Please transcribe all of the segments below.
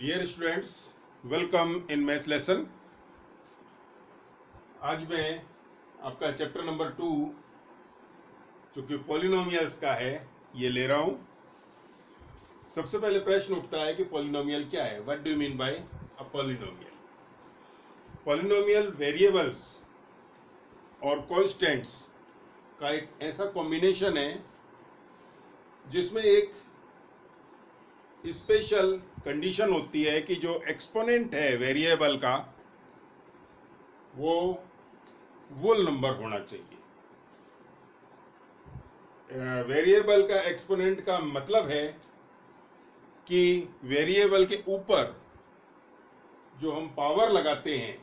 Dear students, welcome in maths lesson. आज मैं आपका चैप्टर नंबर 2 जो कि पॉलिनोमियल्स का है ये ले रहा हूं। सबसे पहले प्रश्न उठता है कि पॉलिनोमियल क्या है। What do you mean by a polynomial? Polynomial variables और कांस्टेंट्स का एक ऐसा कॉम्बिनेशन है जिसमें एक स्पेशल कंडीशन होती है कि जो एक्सपोनेंट है वेरिएबल का वो वोल नंबर होना चाहिए। वेरिएबल का एक्सपोनेंट का मतलब है कि वेरिएबल के ऊपर जो हम पावर लगाते हैं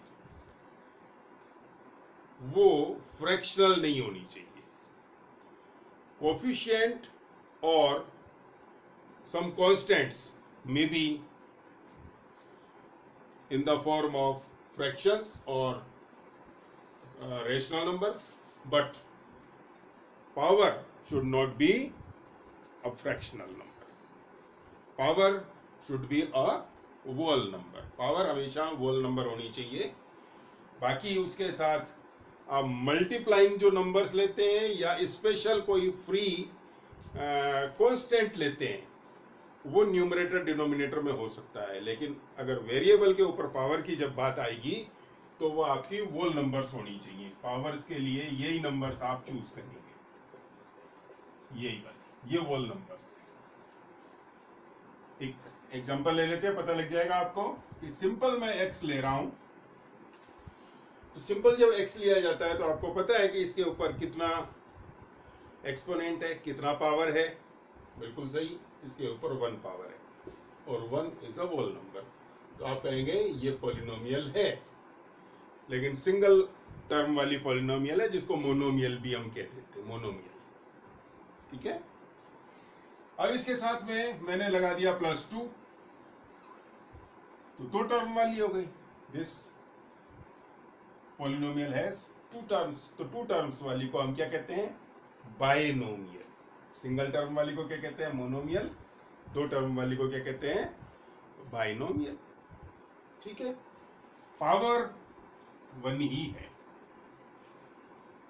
वो फ्रैक्शनल नहीं होनी चाहिए। कोफिशिएंट और some constants may be in the form of fractions or rational numbers, but power should not be a fractional number. Power should be a whole number. Power हमेशा whole number होनी चाहिए। बाकी उसके साथ आप मल्टीप्लाइंग जो numbers लेते हैं या स्पेशल कोई फ्री कांस्टेंट लेते हैं वो न्यूमरेटर डिनोमिनेटर में हो सकता है, लेकिन अगर वेरिएबल के ऊपर पावर की जब बात आएगी तो वो आपकी वोल नंबर्स होनी चाहिए। पावर्स के लिए यही नंबर्स आप चूज करेंगे, यही वाले, ये वोल नंबर्स। एक एग्जांपल ले लेते हैं, पता लग जाएगा आपको कि सिंपल मैं एक्स ले रहा हूं। तो सिंपल जब एक्स लिया जाता है तो आपको पता है कि इसके ऊपर कितना एक्सपोनेंट है, कितना पावर है। बिल्कुल सही, इसके ऊपर 1 पावर है और 1 इज अ होल नंबर। तो आप कहेंगे ये पॉलिनोमियल है, लेकिन सिंगल टर्म वाली पॉलिनोमियल है जिसको मोनोमियल भी हम कह देते हैं, मोनोमियल। ठीक है। अब इसके साथ में मैंने लगा दिया +2, तो 2 टर्म वाली हो गई। This polynomial has 2 terms. तो 2 टर्म्स वाली को हम क्या कहते हैं? बायनोमियल। सिंगल टर्म वाली को क्या कहते हैं? मोनोमियल। 2 टर्म वाली को क्या कहते हैं? बाइनोमियल। ठीक है। पावर 1 ही है।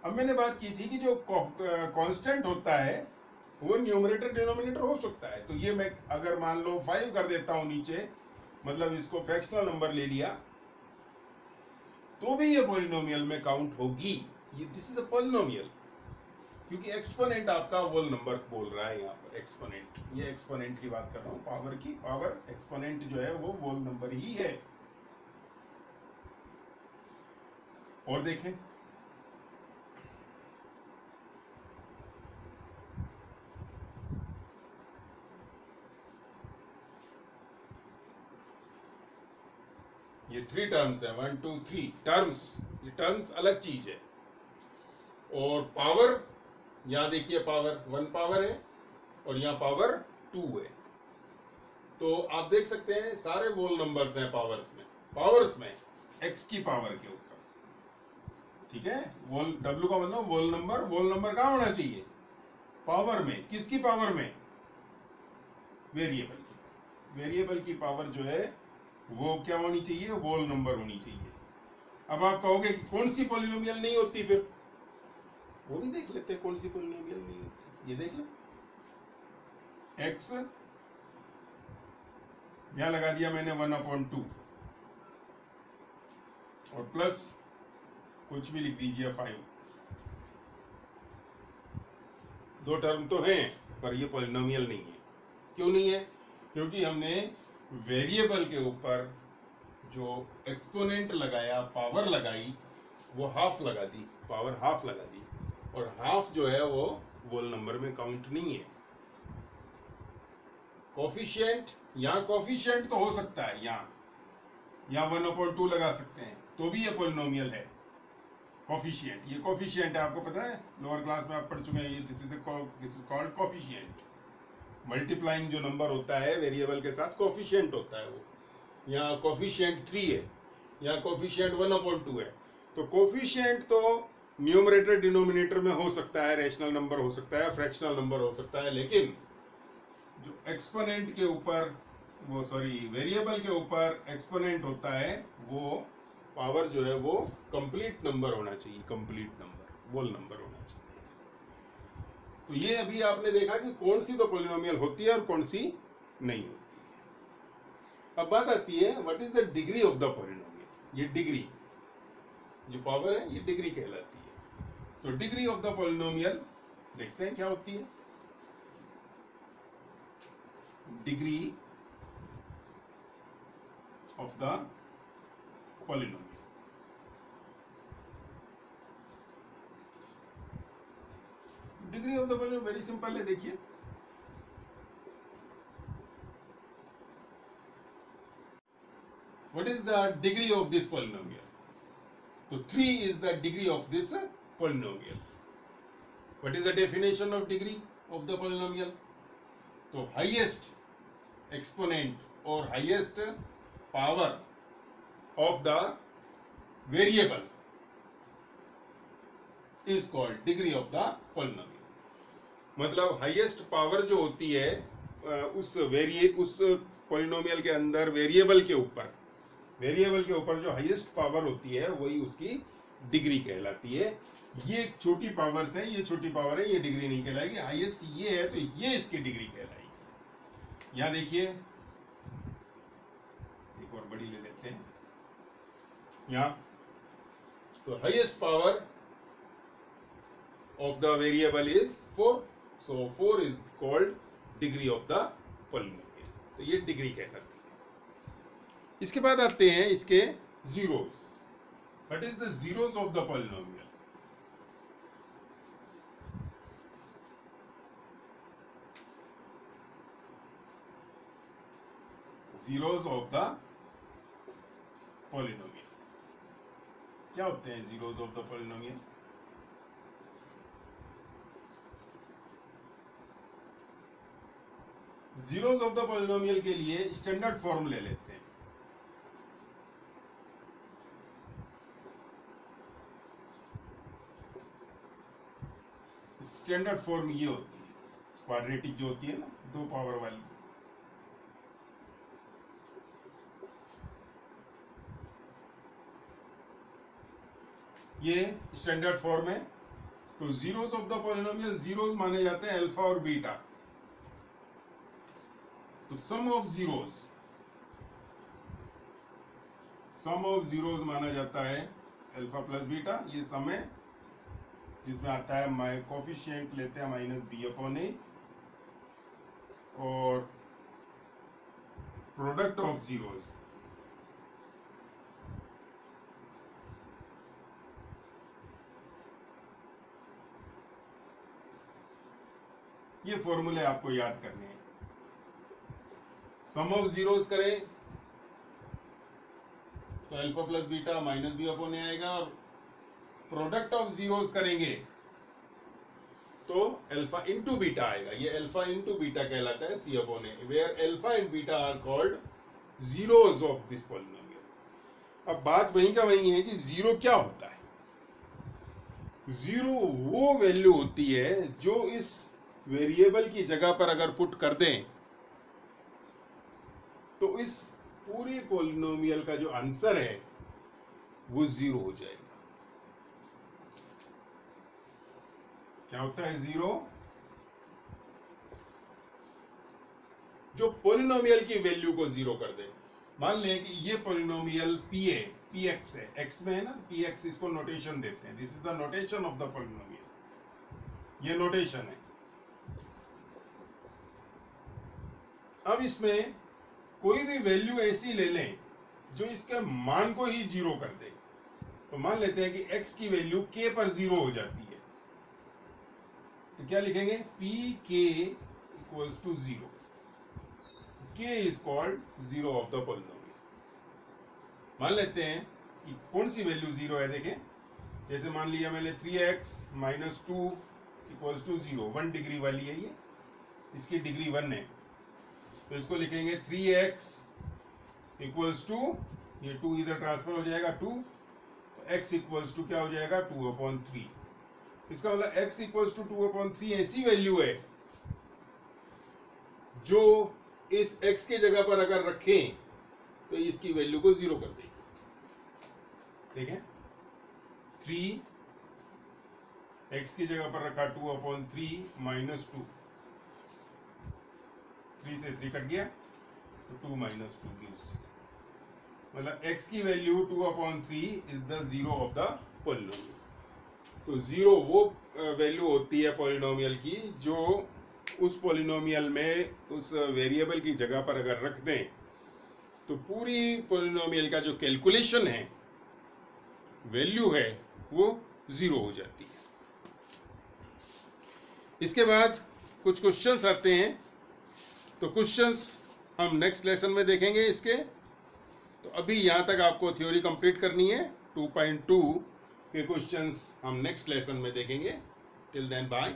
अब मैंने बात की थी कि जो कांस्टेंट होता है वो न्यूमरेटर डिनोमिनेटर हो सकता है। तो ये मैं अगर मान लो 5 कर देता हूं नीचे, मतलब इसको फ्रैक्शनल नंबर ले लिया, तो भी ये पॉलिनोमियल में काउंट होगी। ये दिस इज अ पॉलिनोमियल, क्योंकि एक्सपोनेंट आपका वोल नंबर बोल रहा है यहाँ पर। एक्सपोनेंट, ये एक्सपोनेंट की बात कर रहा हूँ, पावर की। पावर एक्सपोनेंट जो है वो वोल नंबर ही है। और देखें, ये 3 टर्म्स है, 1 2 3 टर्म्स। ये टर्म्स अलग चीज है। और पावर, यहां देखिए पावर 1 पावर है और यहाँ पावर 2 है। तो आप देख सकते हैं सारे वोल नंबर्स हैं पावर्स में। पावर्स में x की पावर के ऊपर। ठीक है। वोल, w का मतलब वोल नंबर। वोल नंबर कहाँ होना चाहिए? पावर में। किसकी पावर में? वेरिएबल की। वेरिएबल की पावर जो है वो क्या होनी चाहिए? वोल नंबर होनी चाहिए। अब आप कहोगे कि कौन सी पॉलिनोमियल नहीं होती, फिर वो भी देख लेते हैं कौन सी पॉलिनोमियल नहीं होती। ये देख लो, x यहां लगा दिया मैंने 1/2 और प्लस कुछ भी लिख दीजिए 5। 2 टर्म तो हैं पर ये पॉलिनोमियल नहीं है। क्यों नहीं है? क्योंकि हमने वेरिएबल के ऊपर जो एक्सपोनेंट लगाया, पावर लगाई, वो हाफ लगा दी, पावर हाफ लगा दी। और हाफ जो है वो वोल नंबर में काउंट नहीं है। कोफिशिएंट, यहाँ कोफिशिएंट तो हो सकता है, यहाँ 1/2 लगा सकते हैं, तो भी ये पॉलिनोमियल है। कोफिशिएंट, ये कोफिशिएंट है, आपको पता है, लोअर क्लास में आप पढ़ चुके हैं। ये this is called coefficient. Multiplying जो नंबर होता है वेरिएबल के साथ, कोफिशिएंट होता है वो। यहाँ कोफिशिएंट 3 है, यहाँ कोफिशिएंट 1/2 है। तो कोफिशिएंट तो न्यूमरेटर डिनोमिनेटर में हो सकता है, रैशनल नंबर हो सकता है, फ्रैक्शनल नंबर हो सकता है, लेकिन जो एक्सपोनेंट के ऊपर वो सॉरी वेरिएबल के ऊपर एक्सपोनेंट होता है, वो पावर जो है वो कंप्लीट नंबर होना चाहिए, कंप्लीट नंबर, होल नंबर होना चाहिए। तो ये अभी आपने देखा कि कौन सी तो पॉलिनोमियल होती है और कौन सी नहीं होती है। अब बात आती है what is the degree of the polynomial. ये डिग्री जो पावर है ये डिग्री कहलाती है। तो डिग्री ऑफ द पॉलिनोमियल देखते हैं क्या होती है। Degree of the polynomial, degree of the polynomial very simple है। देखिए what is the degree of this polynomial. तो 3 is the degree of this polynomial. What is the definition of degree of the polynomial? तो highest exponent or highest power of the variable is called degree of the polynomial. मतलब highest power जो होती है उस polynomial के अंदर variable के ऊपर जो हाईएस्ट पावर होती है वही उसकी डिग्री कहलाती है। ये छोटी पावर्स है, ये छोटी पावर है, ये डिग्री नहीं कहलाएगी। हाईएस्ट ये है तो ये इसकी डिग्री कहलाएगी। यहां देखिए एक और बड़ी ले लेते हैं यहां। तो highest power of the variable is 4, so 4 is called degree of the polynomial. तो ये डिग्री कहलाती है। इसके बाद आते हैं इसके zeros. What is the zeros of the polynomial. Zeros of the polynomial क्या होते हैं? Zeros of the polynomial zeros of the polynomial के लिए स्टैंडर्ड फॉर्म ले लेते हैं। स्टैंडर्ड फॉर्म ये होती है क्वाड्रेटिक जो होती है ना, 2 पावर वाली। ये स्टैंडर्ड फॉर्म है। तो zeros of the polynomial, zeros माने जाते हैं अल्फा और बीटा। तो सम ऑफ जीरोस माना जाता है अल्फा प्लस बीटा। ये सम है जिसमें आता है कोफिशिएंट लेते हैं -b/a और प्रोडक्ट ऑफ जीरोस ये फॉर्मूले आपको याद करने हैं। सम ऑफ जीरोस करें तो अल्फा प्लस बीटा -b/a आएगा, और प्रोडक्ट ऑफ जीरोस करेंगे तो अल्फा इंटू बीटा आएगा। ये अल्फा इंटू बीटा कहलाता है c/a, where alpha and beta are called zeros of this polynomial. अब बात वहीं का वहीं है कि जीरो क्या होता है। जीरो वो वैल्यू होती है जो इस वेरिएबल की जगह पर अगर पुट कर दें तो इस पूरी पॉलिनोमियल का जो आंसर है वो जीरो हो जाएगा। क्या होता है जीरो? जो पॉलिनोमियल की वैल्यू को जीरो कर दे। मान लें कि ये पॉलिनोमियल px है, x में है ना, px, इसको नोटेशन देते हैं। This is the notation of the polynomial, ये नोटेशन है। अब इसमें कोई भी वैल्यू ऐसी ले लें जो इसके मान को ही जीरो कर दे। तो मान लेते हैं कि x की वैल्यू k पर जीरो हो जाती है, तो क्या लिखेंगे? pk equals to 0। k is called zero of the polynomial. मान लेते हैं कि कौन सी वैल्यू जीरो है। देखें, जैसे मान लिया मैंने 3x - 2 इक्वल्स टू 0, 1 डिग्री वाली है ये, इसकी डिग्री 1 है। तो इसको लिखेंगे 3x इक्वल्स टू, ये 2 इधर ट्रांसफर हो जाएगा 2, तो x इक्वल्स टू क्या हो जाएगा? 2/3। इसका मतलब x इक्वल्स टू 2/3 ऐसी वैल्यू है जो इस x की जगह पर अगर रखें तो इसकी वैल्यू को 0 कर देगी। ठीक है, 3 x की जगह पर रखा 2/3 माइनस 2, 3 से 3 कट गया तो 2 माइनस 2 गिव्स, मतलब x की value 2/3 is the zero of the polynomial. तो जीरो वो वैल्यू होती है पॉलिनोमियल की जो उस पॉलिनोमियल में उस वेरिएबल की जगह पर अगर रख दें तो पूरी पॉलिनोमियल का जो कैलकुलेशन है, वैल्यू है, वो 0 हो जाती है। इसके बाद कुछ क्वेश्चंस आते हैं, तो क्वेश्चंस हम नेक्स्ट लेसन में देखेंगे इसके। तो अभी यहाँ तक आपको थ्योरी कंप्लीट करनी है। 2.2 के क्वेश्चंस हम नेक्स्ट लेसन में देखेंगे। Till then bye.